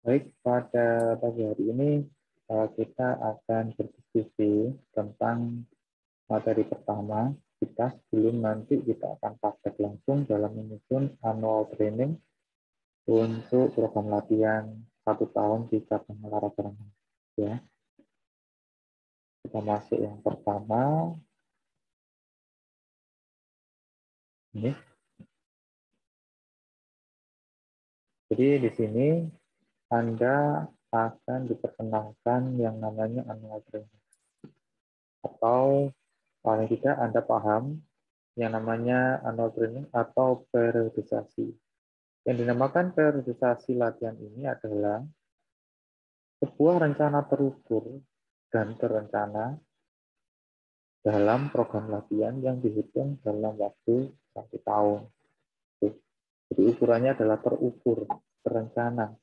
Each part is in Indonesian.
Baik, pada pagi hari ini kita akan berdiskusi tentang materi pertama kita sebelum nanti kita akan praktek langsung dalam menyusun annual training untuk program latihan 1 tahun di cabang olahraga renang. Ya, kita masuk yang pertama. Ini. Jadi di sini Anda akan diperkenalkan yang namanya annual training. Atau paling tidak Anda paham yang namanya annual training atau periodisasi. Yang dinamakan periodisasi latihan ini adalah sebuah rencana terukur dan terencana dalam program latihan yang dihitung dalam waktu 1 tahun. Jadi ukurannya adalah terukur, terencana.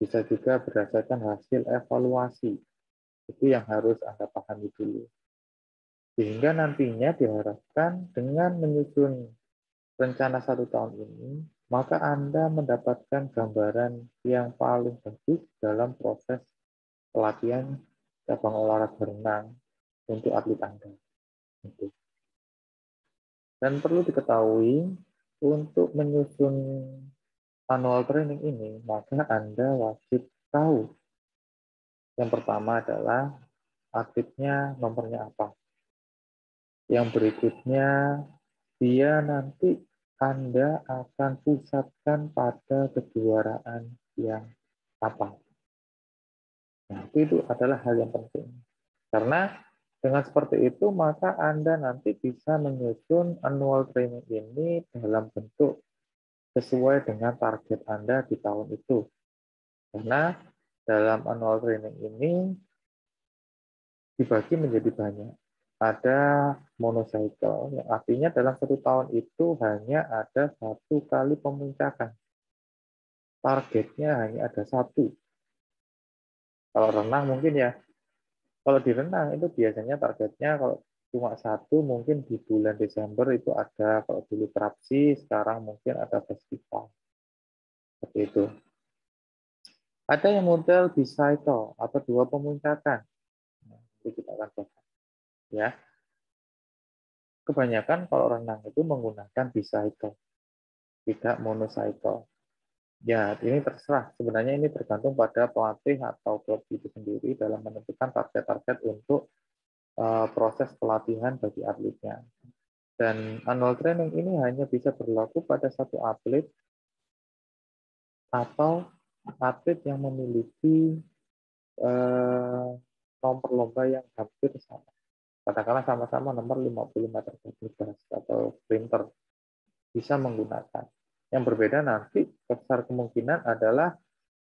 Bisa juga berdasarkan hasil evaluasi. Itu yang harus Anda pahami dulu. Sehingga nantinya diharapkan dengan menyusun rencana 1 tahun ini, maka Anda mendapatkan gambaran yang paling bagus dalam proses pelatihan cabang olahraga renang untuk atlet Anda. Dan perlu diketahui, untuk menyusun annual training ini, maka Anda wajib tahu. Yang pertama adalah atletnya nomornya apa. Yang berikutnya, dia nanti Anda akan pusatkan pada kejuaraan yang apa. Nah, itu adalah hal yang penting. Karena dengan seperti itu, maka Anda nanti bisa menyusun annual training ini dalam bentuk sesuai dengan target Anda di tahun itu. Karena dalam annual training ini dibagi menjadi banyak. Ada monocycle, yang artinya dalam 1 tahun itu hanya ada 1 kali pemuncakan. Targetnya hanya ada 1. Kalau renang mungkin ya, kalau di renang itu biasanya targetnya kalau cuma 1 mungkin di bulan Desember itu ada, kalau dulu Trapsi, sekarang mungkin ada festival. Seperti itu. Ada yang model bicycle atau 2 pemuncakan. Nah, itu kita akan bahas. Ya. Kebanyakan kalau renang itu menggunakan bicycle, tidak monocycle. Ya, ini terserah. Sebenarnya ini tergantung pada pelatih atau klub itu sendiri dalam menentukan target-target untuk proses pelatihan bagi atletnya. Dan annual training ini hanya bisa berlaku pada satu atlet atau atlet yang memiliki nomor lomba yang hampir sama. Katakanlah sama-sama nomor 50 meter bebas atau sprinter bisa menggunakan. Yang berbeda nanti besar kemungkinan adalah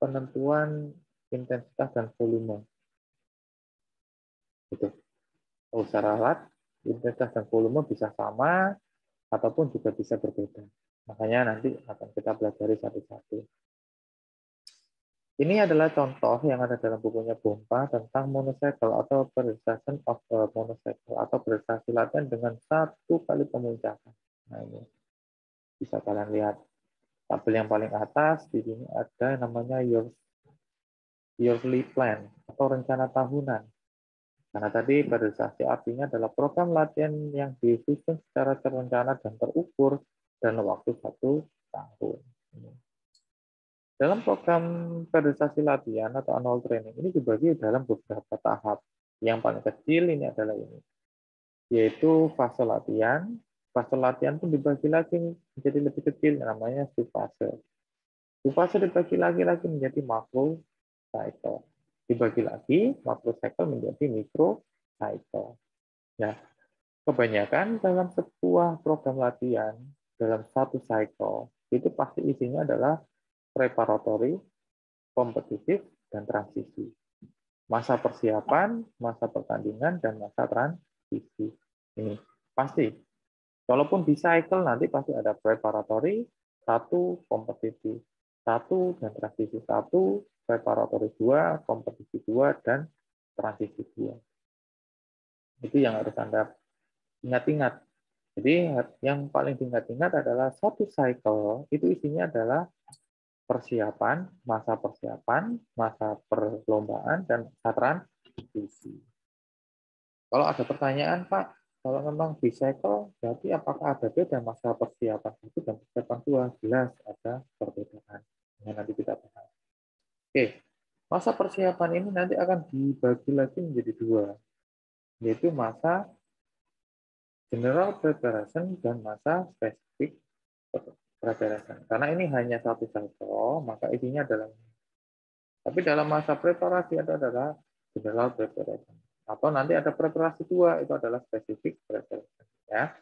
penentuan intensitas dan volume. Gitu. Kalau secara alat, intensitas dan volume bisa sama ataupun juga bisa berbeda. Makanya nanti akan kita pelajari satu-satu. Ini adalah contoh yang ada dalam bukunya Bompa tentang monocycle atau periodization of monocycle atau periodisasi latihan dengan 1 kali pemuncakan. Nah ini bisa kalian lihat tabel yang paling atas di sini ada namanya yearly plan atau rencana tahunan. Karena tadi periodisasi artinya adalah program latihan yang disusun secara terencana dan terukur dalam waktu 1 tahun. Dalam program periodisasi latihan atau annual training ini dibagi dalam beberapa tahap. Yang paling kecil ini adalah ini, yaitu fase latihan. Fase latihan pun dibagi lagi menjadi lebih kecil, namanya subfase. Subfase dibagi lagi menjadi macro cycle. Dibagi lagi macro cycle menjadi micro cycle. Ya, kebanyakan dalam sebuah program latihan dalam satu cycle itu pasti isinya adalah preparatory, kompetitif, dan transisi. Masa persiapan, masa pertandingan, dan masa transisi. Ini pasti. Walaupun di cycle nanti pasti ada preparatory, 1, kompetitif 1, dan transisi 1, preparatory 2, kompetisi 2, dan transisi 2. Itu yang harus Anda ingat-ingat. Jadi yang paling diingat-ingat adalah satu cycle, itu isinya adalah persiapan, masa perlombaan, dan masa transisi. Kalau ada pertanyaan, Pak, kalau memang bicycle, berarti apakah ada beda masa persiapan 1 dan persiapan 2? Jelas ada perbedaan. Nah, nanti kita bahas. Oke, masa persiapan ini nanti akan dibagi lagi menjadi 2, yaitu masa general preparation dan masa specific preparation. Karena ini hanya satu cycle, maka isinya adalah ini. Tapi dalam masa preparasi itu adalah general preparation. Atau nanti ada preparasi 2, itu adalah specific preparation. Ya.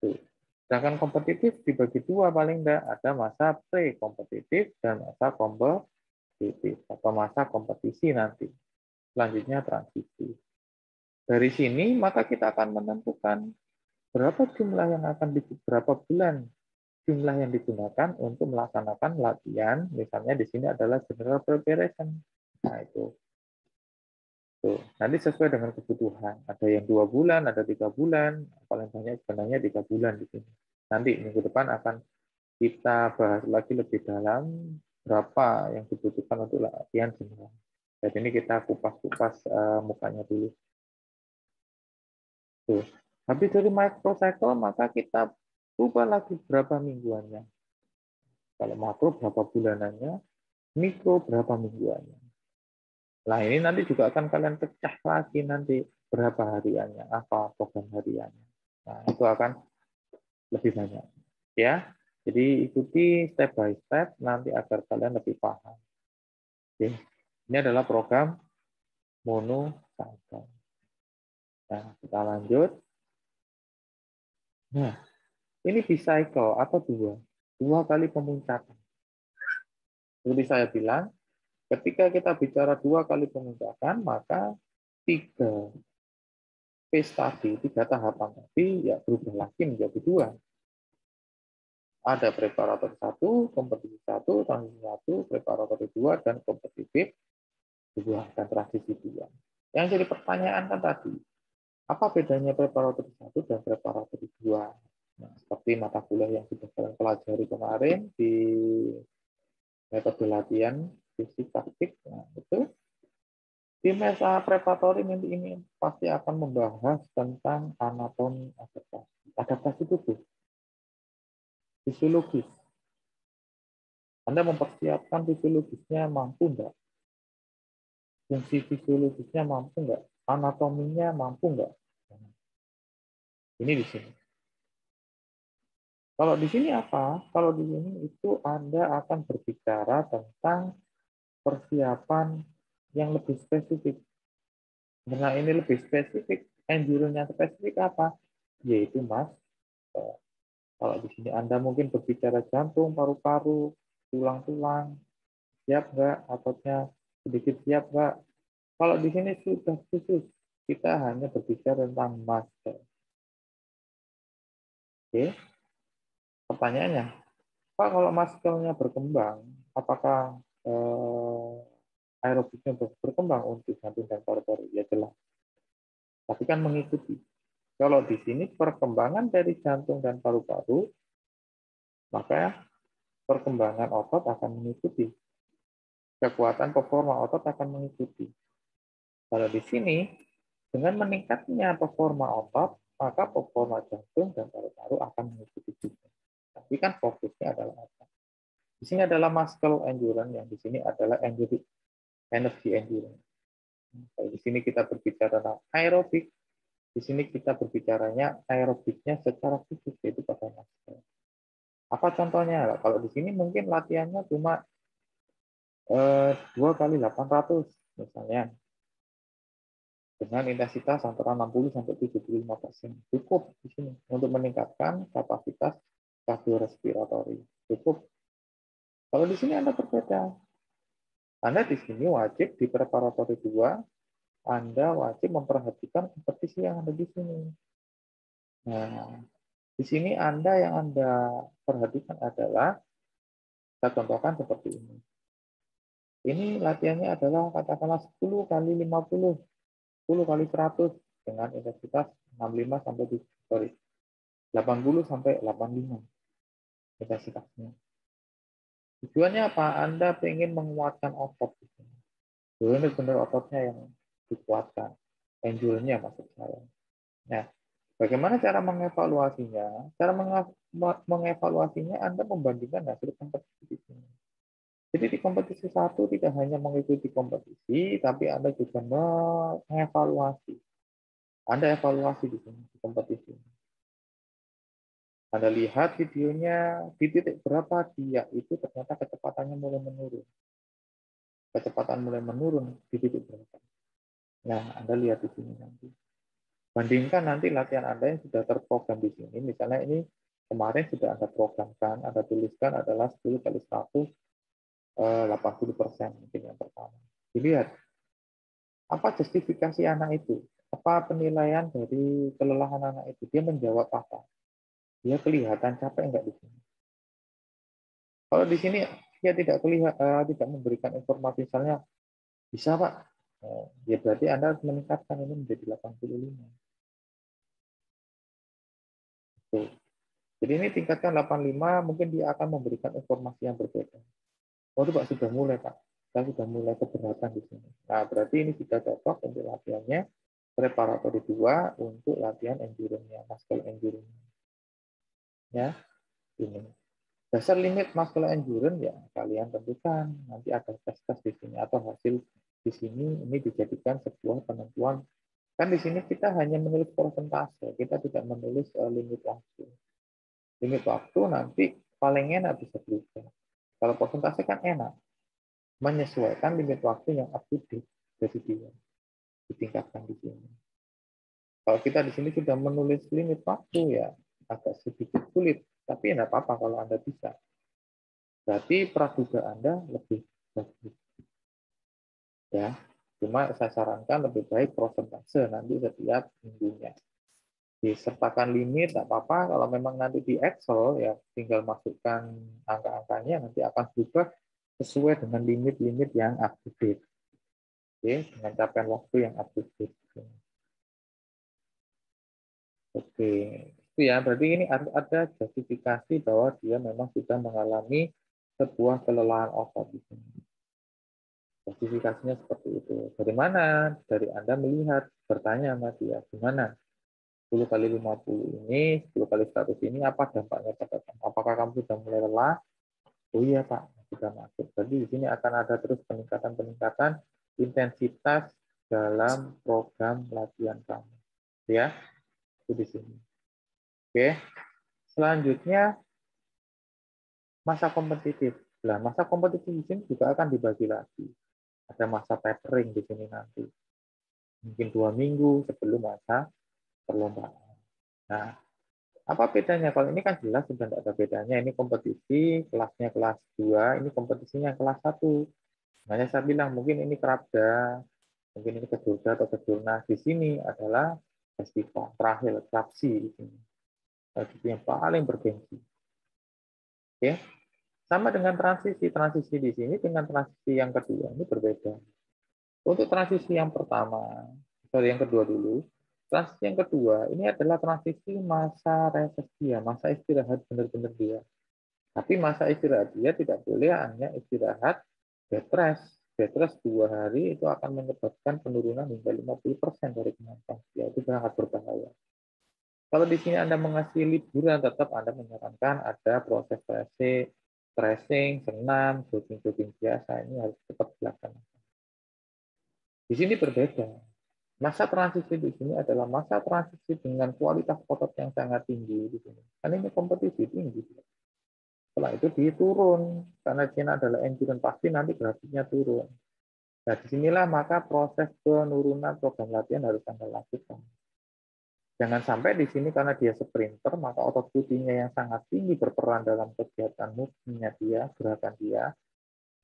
Tuh. Sedangkan kompetitif dibagi 2 paling enggak, ada masa pre-kompetitif dan masa kompetitif atau masa kompetisi nanti. Selanjutnya transisi. Dari sini maka kita akan menentukan berapa jumlah yang akan berapa bulan jumlah yang digunakan untuk melaksanakan latihan. Misalnya di sini adalah general preparation. Nah, itu. Tuh, nanti sesuai dengan kebutuhan. Ada yang 2 bulan, ada 3 bulan, paling banyak sebenarnya 3 bulan di sini. Nanti minggu depan akan kita bahas lagi lebih dalam berapa yang dibutuhkan untuk latihan general. Jadi ini kita kupas-kupas mukanya dulu. Tuh. Habis dari microcycle, maka kita ubah lagi berapa mingguannya. Kalau makro berapa bulanannya, mikro berapa mingguannya. Nah, ini nanti juga akan kalian pecah lagi nanti berapa hariannya, apa program hariannya. Nah, itu akan lebih banyak. Ya, jadi ikuti step by step nanti agar kalian lebih paham. Oke. Ini adalah program monocycle. Nah, kita lanjut. Nah, ini bicycle atau 2 kali pemuncakan. Seperti saya bilang, ketika kita bicara 2 kali pemuncakan, maka 3 phase tadi, 3 tahapan tadi ya berubah lagi menjadi 2. Ada preparator 1, kompetisi 1, transisi 1, preparator 2, dan kompetitif 2, dan transisi 2. Yang jadi pertanyaan kan tadi, apa bedanya preparator 1 dan preparator 2? Nah, seperti mata kuliah yang sudah kalian pelajari kemarin di metode latihan fisik taktik, nah, itu di masa preparatori nanti ini pasti akan membahas tentang anatomi adaptasi tubuh, fisiologis. Anda mempersiapkan fisiologisnya mampu enggak? Fungsi fisiologisnya mampu enggak? Anatominya mampu enggak? Ini di sini. Kalau di sini apa? Kalau di sini itu Anda akan berbicara tentang persiapan yang lebih spesifik. Karena ini lebih spesifik, endurance spesifik apa? Yaitu mas. Kalau di sini Anda mungkin berbicara jantung, paru-paru, tulang-tulang, siap nggak? Ototnya sedikit siap nggak? Kalau di sini sudah khusus, kita hanya berbicara tentang muscle. Oke, pertanyaannya, Pak, kalau muscle-nya berkembang, apakah aerobiknya berkembang untuk jantung dan paru-paru? Ya jelas. Tapi kan mengikuti. Kalau di sini perkembangan dari jantung dan paru-paru, maka perkembangan otot akan mengikuti. Kekuatan performa otot akan mengikuti. Kalau di sini, dengan meningkatnya performa otot, maka performa jantung dan paru-paru akan mengikuti juga. Tapi kan fokusnya adalah apa? Di sini adalah muscle endurance, yang di sini adalah energy endurance. Kalau di sini kita berbicara tentang aerobik, di sini kita berbicaranya aerobiknya secara khusus, yaitu pada muscle. Apa contohnya? Kalau di sini mungkin latihannya cuma 2 kali 800 misalnya, dengan intensitas antara 60 sampai 75%. Cukup di sini untuk meningkatkan kapasitas kardiorespiratori. Cukup. Kalau di sini Anda berbeda. Anda di sini wajib di preparatori 2, Anda wajib memperhatikan kompetisi yang ada di sini. Nah, di sini yang Anda perhatikan adalah, saya contohkan seperti ini. Ini latihannya adalah katakanlah 10 kali 50, 10 kali 100 dengan intensitas 65 sampai 80 sampai 85 intensitasnya. Tujuannya apa? Anda ingin menguatkan otot. Benar-benar ototnya yang dikuatkan. Endurance-nya maksud saya. Nah, bagaimana cara mengevaluasinya? Cara mengevaluasinya Anda membandingkan hasil kompetisi di sini. Jadi di kompetisi satu tidak hanya mengikuti kompetisi, tapi Anda juga mengevaluasi. Anda evaluasi di sini di kompetisi. Anda lihat videonya di titik berapa dia itu ternyata kecepatannya mulai menurun. Kecepatan mulai menurun di titik berapa. Nah, Anda lihat di sini nanti. Bandingkan nanti latihan Anda yang sudah terprogram di sini. Misalnya ini kemarin sudah Anda programkan, Anda tuliskan adalah 10 kali 100, 80% mungkin yang pertama. Dilihat, apa justifikasi anak itu? Apa penilaian dari kelelahan anak itu? Dia menjawab apa? Dia kelihatan capek enggak di sini? Kalau di sini dia tidak tidak memberikan informasi, misalnya bisa Pak, ya berarti Anda harus meningkatkan ini menjadi 85. Tuh. Jadi ini tingkatkan 85, mungkin dia akan memberikan informasi yang berbeda. Oh itu Pak sudah mulai Pak, saya sudah mulai keberatan di sini. Nah berarti ini sudah cocok untuk latihannya preparatory 2 untuk latihan endurance-nya, muscle endurance. Ya, ini. Dasar limit muscle endurance ya kalian tentukan. Nanti ada tes-tes di sini atau hasil di sini ini dijadikan sebuah penentuan. Kan di sini kita hanya menulis persentase, kita tidak menulis limit waktu. Limit waktu nanti paling enak bisa berubah. Kalau persentase kan enak, menyesuaikan limit waktu yang up to date dari dia ditingkatkan di sini. Kalau kita di sini sudah menulis limit waktu ya agak sedikit sulit, tapi tidak apa-apa kalau Anda bisa. Berarti praduga Anda lebih bagus. Ya, cuma saya sarankan lebih baik persentase nanti setiap minggunya. Disertakan limit tidak apa-apa, kalau memang nanti di Excel ya tinggal masukkan angka-angkanya nanti akan berubah sesuai dengan limit-limit yang up to date. Oke, dengan capaian waktu yang up to date. Oke, itu ya berarti ini harus ada justifikasi bahwa dia memang sudah mengalami sebuah kelelahan otot di sini. Justifikasinya seperti itu. Dari mana? Dari Anda melihat, bertanya sama dia, gimana? 10 kali 50 ini, 10 kali 100 ini, apa dampaknya pada kamu? Apakah kamu sudah mulai lelah? Oh iya Pak, sudah masuk. Jadi di sini akan ada terus peningkatan-peningkatan intensitas dalam program latihan kamu. Ya, itu di sini. Oke, selanjutnya masa kompetitif. Nah, masa kompetitif di sini juga akan dibagi lagi. Ada masa tapering di sini nanti. Mungkin 2 minggu sebelum masa perlombaan. Nah, apa bedanya? Kalau ini kan jelas sudah tidak ada bedanya. Ini kompetisi, kelasnya kelas 2, ini kompetisinya kelas 1. Makanya saya bilang mungkin ini Krabda, mungkin ini Kedurda atau Kedurnas. Di sini adalah festival terakhir, Krabsi di sini. Itu yang paling bergengsi. Oke. Sama dengan transisi. Transisi di sini dengan transisi yang kedua ini berbeda. Untuk transisi yang pertama, sorry yang kedua dulu. Transisi yang kedua ini adalah transisi masa reses dia, masa istirahat benar-benar dia. Tapi masa istirahat dia tidak boleh hanya istirahat bed rest. Bed rest 2 hari itu akan menyebabkan penurunan hingga 50% dari kemampuan dia. Itu sangat berbahaya. Kalau di sini Anda mengasih liburan, tetap Anda menyarankan ada proses stretching, senam, jogging-jogging biasa. Ini harus tetap dilaksanakan. Di sini berbeda. Masa transisi di sini adalah masa transisi dengan kualitas otot yang sangat tinggi di sini. Karena ini kompetisi tinggi. Setelah itu diturun, karena China adalah endurance pasti nanti grafiknya turun. Nah, disinilah maka proses penurunan program latihan harus Anda lakukan. Jangan sampai di sini karena dia sprinter, maka otot putihnya yang sangat tinggi berperan dalam kegiatan movement-nya dia, gerakan dia,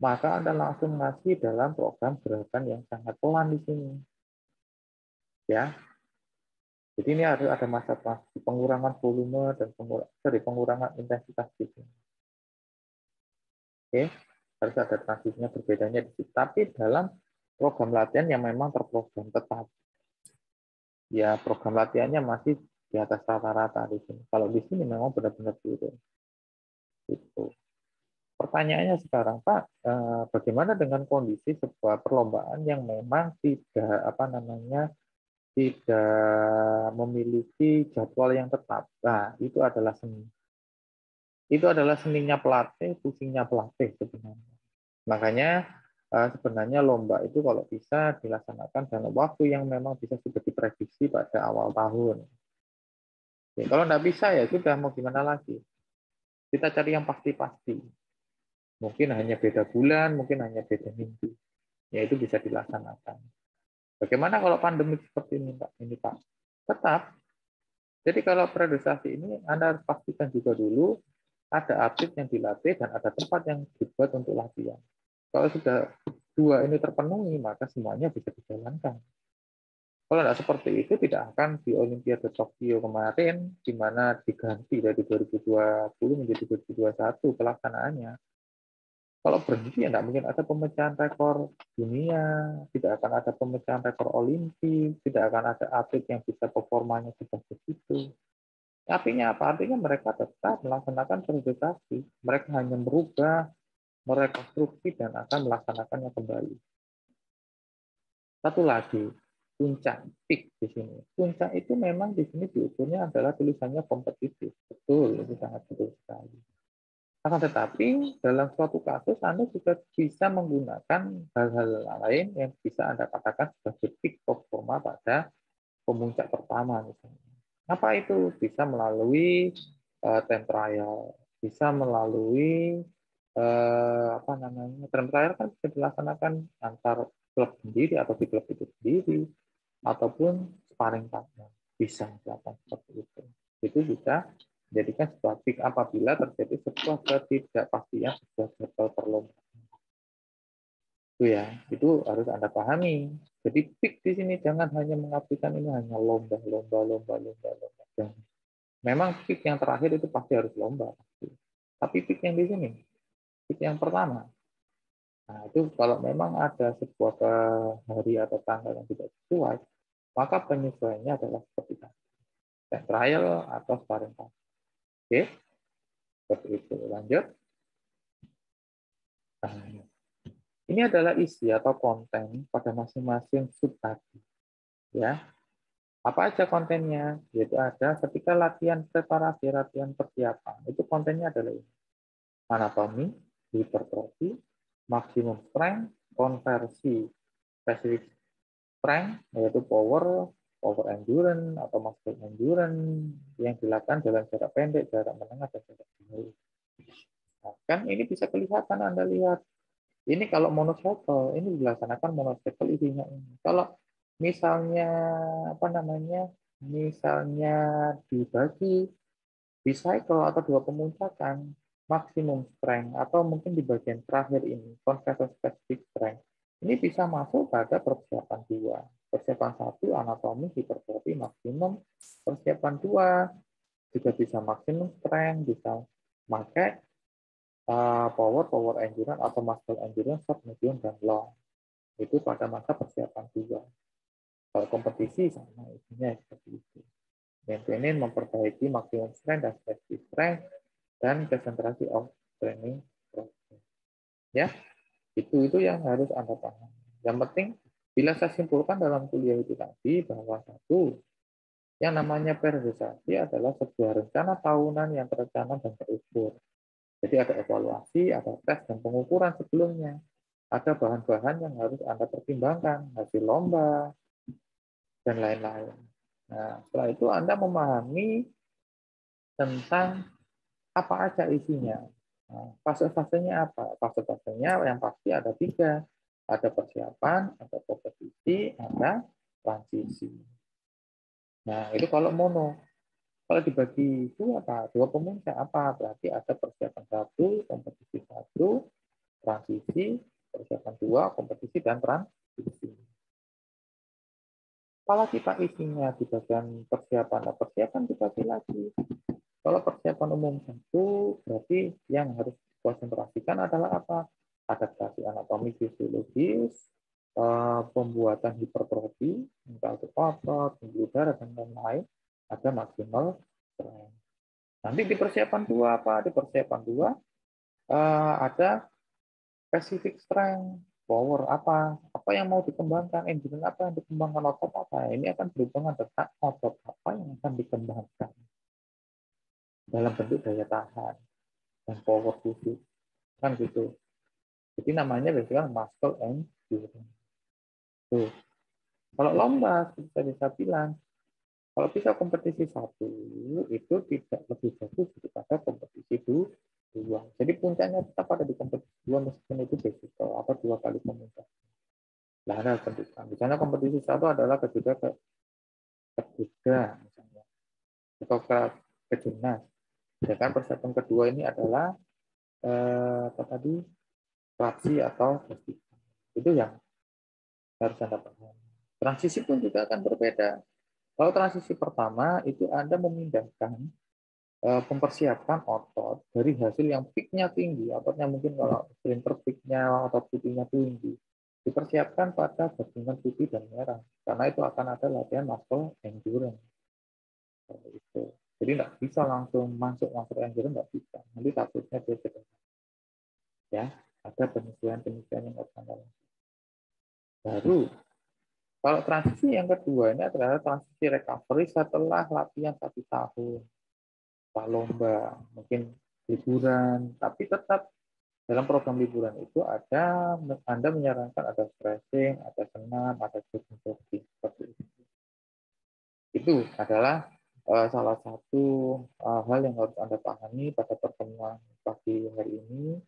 maka Anda langsung ngasih dalam program gerakan yang sangat pelan di sini. Ya, jadi ini ada masa transisi pengurangan volume dan pengurangan intensitas di sini. Oke, harus ada transisinya berbedanya di situ. Tapi dalam program latihan yang memang terprogram tetap. Ya, program latihannya masih di atas rata-rata di sini. Kalau di sini memang benar-benar turun. Gitu. Pertanyaannya sekarang, Pak, bagaimana dengan kondisi sebuah perlombaan yang memang tidak apa namanya tidak memiliki jadwal yang tetap? Nah, itu adalah seni. Itu adalah seninya pelatih, pusingnya pelatih sebenarnya. Makanya sebenarnya lomba itu kalau bisa dilaksanakan dalam waktu yang memang bisa sudah diprediksi pada awal tahun. Ya, kalau nggak bisa ya sudah mau gimana lagi. Kita cari yang pasti-pasti. Mungkin hanya beda bulan, mungkin hanya beda minggu. Ya itu bisa dilaksanakan. Bagaimana kalau pandemi seperti ini, Pak? Ini Pak. Tetap. Jadi kalau periodisasi ini Anda harus pastikan juga dulu ada atlet yang dilatih dan ada tempat yang dibuat untuk latihan. Kalau sudah dua ini terpenuhi, maka semuanya bisa dijalankan. Kalau tidak seperti itu, tidak akan di Olimpiade Tokyo kemarin, di mana diganti dari 2020 menjadi 2021 pelaksanaannya. Kalau berhenti, ya tidak mungkin ada pemecahan rekor dunia, tidak akan ada pemecahan rekor Olimpik, tidak akan ada atlet yang bisa performanya seperti itu. Artinya apa? Artinya mereka tetap melaksanakan periodisasi. Mereka hanya merubah, merekonstruksi, dan akan melaksanakannya kembali. Satu lagi, puncak, peak di sini. Puncak itu memang di sini diukurnya adalah tulisannya kompetitif. Betul, itu sangat betul sekali. Akan tetapi, dalam suatu kasus, Anda juga bisa menggunakan hal-hal lain yang bisa Anda katakan sebagai peak performa pada pemuncak pertama. Misalnya. Apa itu? Bisa melalui time trial, bisa melalui apa namanya, time trial kan bisa dilaksanakan antar klub sendiri atau di klub itu sendiri, ataupun sparring partner. Bisa dilakukan seperti itu. Itu bisa menjadikan sebuah peak apabila terjadi sebuah ketidakpastian sebuah jadwal perlombaan. Itu ya, itu harus Anda pahami. Jadi peak di sini jangan hanya mengartikan ini hanya lomba, lomba, lomba, lomba, lomba. Dan memang peak yang terakhir itu pasti harus lomba. Tapi peak yang di sini, peak yang pertama. Nah, itu kalau memang ada sebuah hari atau tanggal yang tidak sesuai, maka penyesuaiannya adalah seperti tadi. Trial atau sparring partner. Oke, seperti itu. Lanjut. Nah, ini adalah isi atau konten pada masing-masing sub tadi. Ya, apa aja kontennya? Yaitu ada ketika latihan preparasi, latihan persiapan. Itu kontennya adalah ini. Anatomi, hipertrofi, maksimum strength, konversi, specific strength, yaitu power, power endurance, atau muscle endurance, yang dilakukan dalam jarak pendek, jarak menengah, dan jarak jauh. Nah, kan ini bisa kelihatan Anda lihat. Ini kalau monocycle, ini dilaksanakan monocycle isinya ini. Kalau misalnya apa namanya, misalnya dibagi di cycle atau dua pemuncakan, maksimum strength atau mungkin di bagian terakhir ini, conversion specific strength, ini bisa masuk pada persiapan dua. Persiapan satu anatomi hipertrofi maksimum, persiapan dua juga bisa maksimum strength, bisa pakai power endurance atau muscle endurance short, medium, dan long. Itu pada masa persiapan dua. Kalau kompetisi sama isinya seperti itu. Maintenance, memperbaiki maksimum strength dan specific strength, dan konsentrasi of training process. Ya, itu yang harus Anda pahami. Yang penting, bila saya simpulkan dalam kuliah itu tadi bahwa satu, yang namanya periodisasi adalah sebuah rencana tahunan yang terencana dan terukur. Jadi ada evaluasi, ada tes dan pengukuran sebelumnya. Ada bahan-bahan yang harus Anda pertimbangkan, hasil lomba, dan lain-lain. Nah, setelah itu Anda memahami tentang apa aja isinya. Nah, fase-fasenya apa? Fase-fasenya yang pasti ada tiga. Ada persiapan, ada kompetisi, ada transisi. Nah, itu kalau mono. Kalau dibagi dua apa? Dua pemuncak apa? Berarti ada persiapan satu, kompetisi satu, transisi, persiapan dua, kompetisi, dan transisi. Apalagi Pak isinya di bagian persiapan. Nah, persiapan dibagi lagi. Kalau persiapan umum satu, berarti yang harus dikonsentrasikan adalah apa? Adaptasi anatomi fisiologis, pembuatan hipertrofi, entah itu otot, pembuluh darah, dan lain-lain, ada maksimal strength. Nanti di persiapan dua apa? Di persiapan dua Ada specific strength, power apa, apa yang mau dikembangkan, engine apa yang dikembangkan, otot apa. Ini akan berhubungan tentang otot apa yang akan dikembangkan dalam bentuk daya tahan dan power fisik, kan gitu. Jadi namanya biasanya muscle endurance. Tuh. Kalau lomba, kita bisa bilang, kalau bisa kompetisi satu, itu tidak lebih bagus daripada kompetisi dua. Jadi puncaknya tetap ada di kompetisi dua, meskipun itu physical atau 2 kali pemuncak. Nah, ada tentukan. Di sana kompetisi satu adalah ketiga misalnya, atau ke jurnas. Sedangkan persiapan kedua ini adalah apa tadi, praksi atau festival. Itu yang harus Anda pahami. Transisi pun juga akan berbeda. Kalau transisi pertama itu Anda memindahkan mempersiapkan otot dari hasil yang peaknya tinggi, ototnya mungkin kalau sprinter peaknya otot putihnya tinggi, dipersiapkan pada gabungan putih dan merah, karena itu akan ada latihan muscle endurance. Itu. Jadi nggak bisa langsung masuk muscle endurance, nggak bisa. Nanti takutnya dia cedera. Ya, ada penyesuaian-penyesuaian yang harus Anda lakukan. Baru, kalau transisi yang kedua ini adalah transisi recovery setelah latihan 1 tahun. Lomba, mungkin liburan, tapi tetap dalam program liburan itu ada Anda menyarankan ada stretching, ada senam, ada jogging seperti itu. Itu adalah salah satu hal yang harus Anda pahami pada pertemuan pagi hari ini.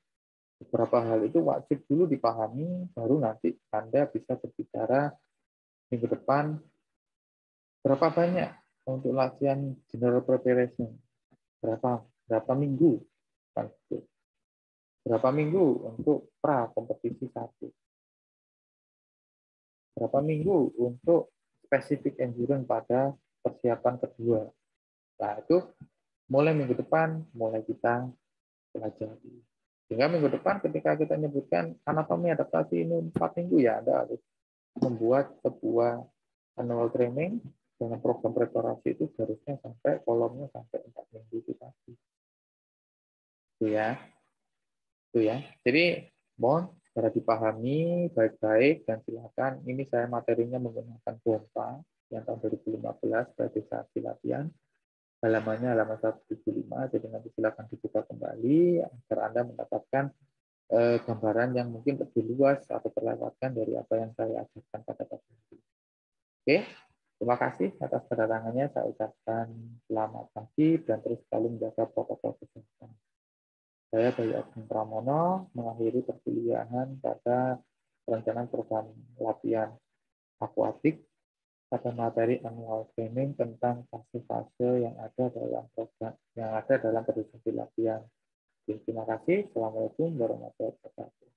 Beberapa hal itu wajib dulu dipahami, baru nanti Anda bisa berbicara minggu depan berapa banyak untuk latihan general preparation, berapa minggu, kan gitu. Berapa minggu untuk pra kompetisi satu, berapa minggu untuk spesifik endurance pada persiapan kedua. Nah, itu mulai minggu depan, mulai kita pelajari. Sehingga minggu depan ketika kita menyebutkan anatomi adaptasi ini 4 minggu, ya Anda harus membuat sebuah annual training dengan program preparasi itu harusnya sampai kolomnya sampai 4 minggu itu tadi. Itu ya. Itu ya. Jadi mohon cara dipahami baik-baik dan silakan ini saya materinya menggunakan pompa yang tahun 2015 stabilisasi latihan, halamannya halaman 175, jadi nanti silakan dibuka kembali agar Anda mendapatkan gambaran yang mungkin lebih luas atau terlewatkan dari apa yang saya ajarkan pada pagi ini. Oke, terima kasih atas kedatangannya. Saya ucapkan selamat pagi dan terus selalu menjaga protokol kesehatan. Saya Bayu Agung Pramono mengakhiri perkuliahan pada perencanaan program latihan akuatik pada materi annual training tentang fase-fase yang ada dalam program yang ada dalam periode latihan. Terima kasih. Assalamualaikum warahmatullahi wabarakatuh.